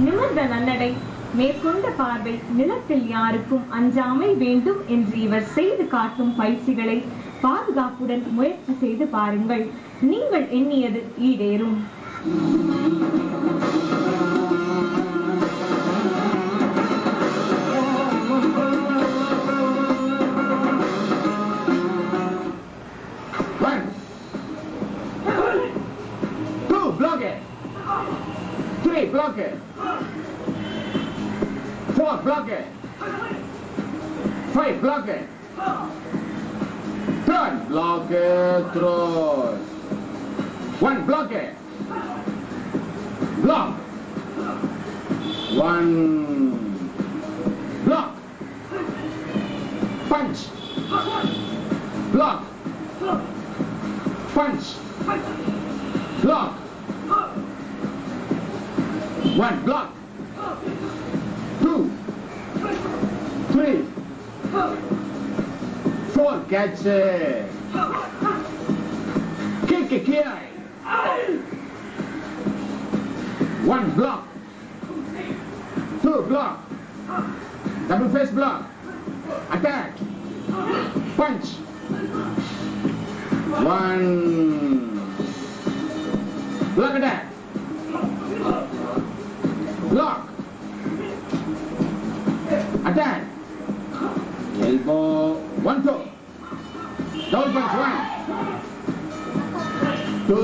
நிமிர்ந்த நன்னடை, மேற்கொண்ட பார்வை, நிலத்தில் யாருக்கும் அஞ்சாமை வேண்டும் என்று இவர் செய்து காட்டும் பயிற்சிகளை பாதுகாப்புடன் முயற்சி செய்து பாருங்கள். நீங்கள் எண்ணியது ஈடேறும். Block it. 4, block it. 5, block it. Turn, block it, throw. 1, block it. Block. 1, block. Punch. Block. Punch. Block. 1, block. 2, 3, 4, catch it. Kick it here. 1, block. 2, block. Double face block. Attack. Punch. 1, block attack. Block. Attack. Elbow. 1, 2. Double punch. 1, 2.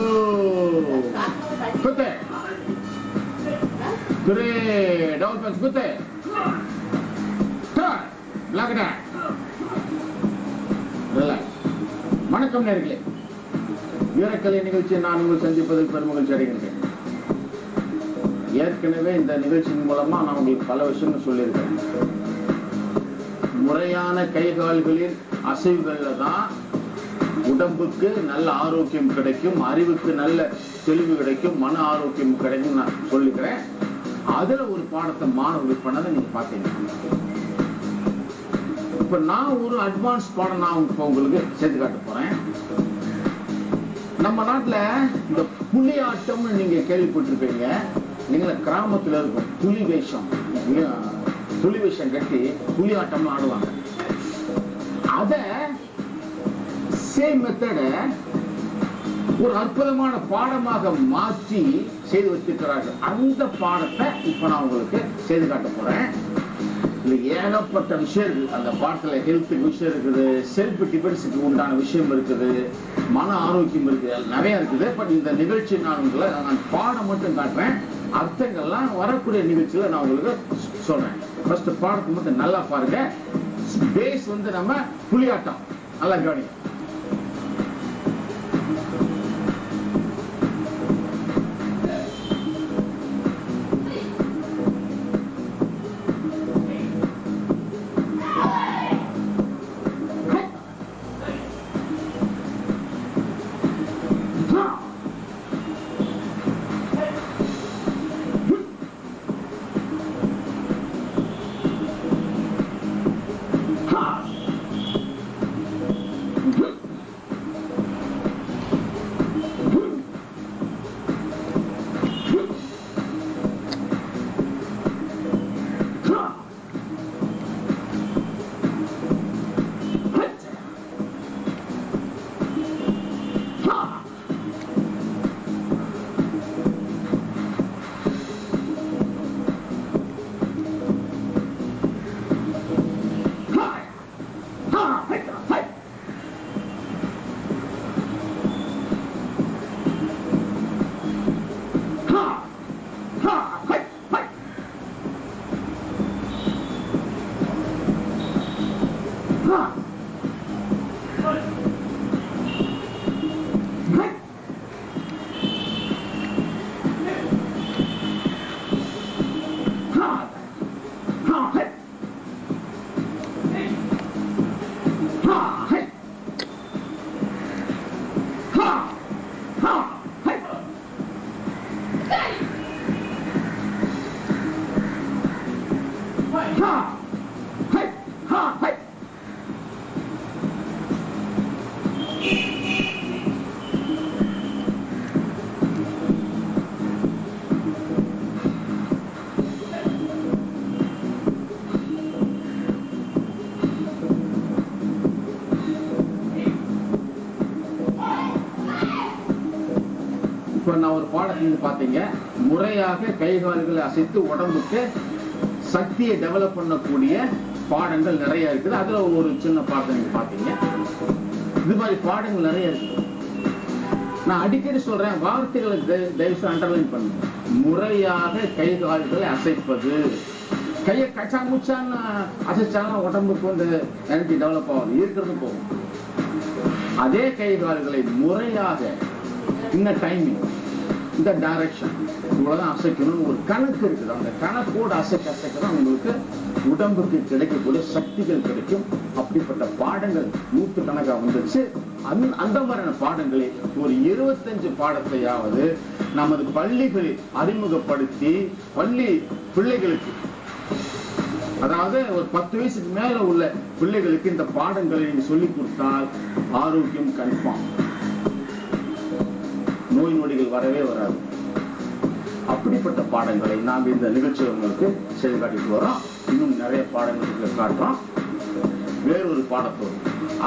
Good. 3. Double punch. Good. Third. Block attack. Relax. வணக்கம் நேயர்களே, வீரக்கலை நிகழ்ச்சியை நான் உங்கள் சந்திப்பதில் பெருமகிழ்ச்சி அடைகின்றேன். ஏற்கனவே இந்த நிகழ்ச்சியின் மூலமா நான் உங்களுக்கு பல விஷயங்கள் சொல்லியிருக்கேன். முறையான கைகால்களின் அசைவுகள்ல தான் உடம்புக்கு நல்ல ஆரோக்கியம் கிடைக்கும், அறிவுக்கு நல்ல தெளிவு கிடைக்கும், மன ஆரோக்கியம் கிடைக்கும் நான் சொல்லிக்கிறேன். அதுல ஒரு பாடத்தை மாணவர்கள் பண்ணதை நீங்க பாத்தீங்க. இப்ப நான் ஒரு அட்வான்ஸ் பாடம் நான் இப்ப உங்களுக்கு சேர்த்து காட்ட போறேன். நம்ம நாட்டுல இந்த புலி ஆட்டம்னு நீங்க கேள்விப்பட்டிருப்பீங்க. நீங்கள கிராமத்துல இருக்கும் புலி வேஷம் கட்டி புலி ஆட்டம் ஆடுவாங்க. அத சேம் மெத்தட ஒரு அற்புதமான பாடமாக மாற்றி செய்து வச்சிருக்கிறார்கள். அந்த பாடத்தை இப்ப நான் உங்களுக்கு செய்து காட்ட போறேன். இதுல ஏகப்பட்ட விஷயம் இருக்கு. அந்த பாடத்துல ஹெல்த்துக்கு விஷயம் இருக்குது, செல்ஃப் டிஃபென்ஸுக்கு உண்டான விஷயம் இருக்குது, மன ஆரோக்கியம் இருக்குது, நிறைய இருக்குது. பட் இந்த நிகழ்ச்சி நான் பாடம் மட்டும் காட்டுறேன். அர்த்தங்கள்லாம் வரக்கூடிய நிகழ்ச்சியில நான் உங்களுக்கு சொல்றேன். ஃபர்ஸ்ட் பாடத்தை மட்டும் நல்லா பாருங்க. பேஸ் வந்து நம்ம புலியாட்டம் நல்லா கவனிங்க. பாடத்தில் பாத்தீங்க, முறையாக கை கால்களை அசைத்து உடம்புக்கு சக்தியை டெவலப் பண்ணக்கூடிய பாடங்கள் நிறைய இருக்குது. அதுல ஒரு சின்ன பாடம் நீங்க பாத்தீங்க. இது மாதிரி பாடங்கள் நிறைய இருக்கு. நான் அடிக்கடி சொல்றேன், வார்த்தைகளை தயவு அண்டர்லைன் பண்ணுங்க. முறையாக கை கால்களை அசைப்பது. கையை கச்சா முச்சான்னு அசைச்சாலும் உடம்புக்கு வந்து எனர்ஜி டெவலப் ஆகும், இருக்கிறது போகும். அதே கை கால்களை முறையாக இந்த டைமிங், இந்த டைரக்ஷன், இவ்வளவுதான் அசைக்கணும்னு ஒரு கணக்கு இருக்குது. அந்த கணக்கோடு அசைக்கதான் உங்களுக்கு உடம்புக்கு கிடைக்கக்கூடிய சக்திகள் கிடைக்கும். அப்படிப்பட்ட பாடங்கள் நூற்றுக்கணக்காக வந்துச்சு. அந்த மாதிரியான பாடங்களை ஒரு 25 பாடத்தையாவது நமது பள்ளிகளில் அறிமுகப்படுத்தி பள்ளி பிள்ளைகளுக்கு, அதாவது ஒரு 10 வயசுக்கு மேல உள்ள பிள்ளைகளுக்கு இந்த பாடங்களை நீங்க சொல்லிக் கொடுத்தால் ஆரோக்கியம் கன்ஃபார்ம், நோய் நொடிகள் வரவே வராது. அப்படிப்பட்ட பாடங்களை நாங்கள் இந்த நிகழ்ச்சியில் உங்களுக்கு செய்து காட்டிட்டு வரோம். இன்னும் நிறைய பாடங்களுக்கு காட்டுறோம். வேறொரு பாடத்தோடு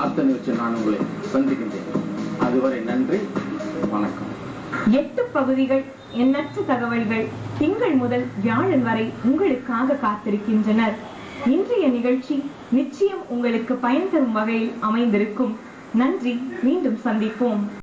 அடுத்த நிகழ்ச்சி நான் உங்களை சந்திக்கின்றேன். அதுவரை நன்றி, வணக்கம். 8 பகுதிகள், எண்ணற்ற தகவல்கள் திங்கள் முதல் வியாழன் வரை உங்களுக்காக காத்திருக்கின்றனர். இன்றைய நிகழ்ச்சி நிச்சயம் உங்களுக்கு பயன் தரும் வகையில் அமைந்திருக்கும். நன்றி, மீண்டும் சந்திப்போம்.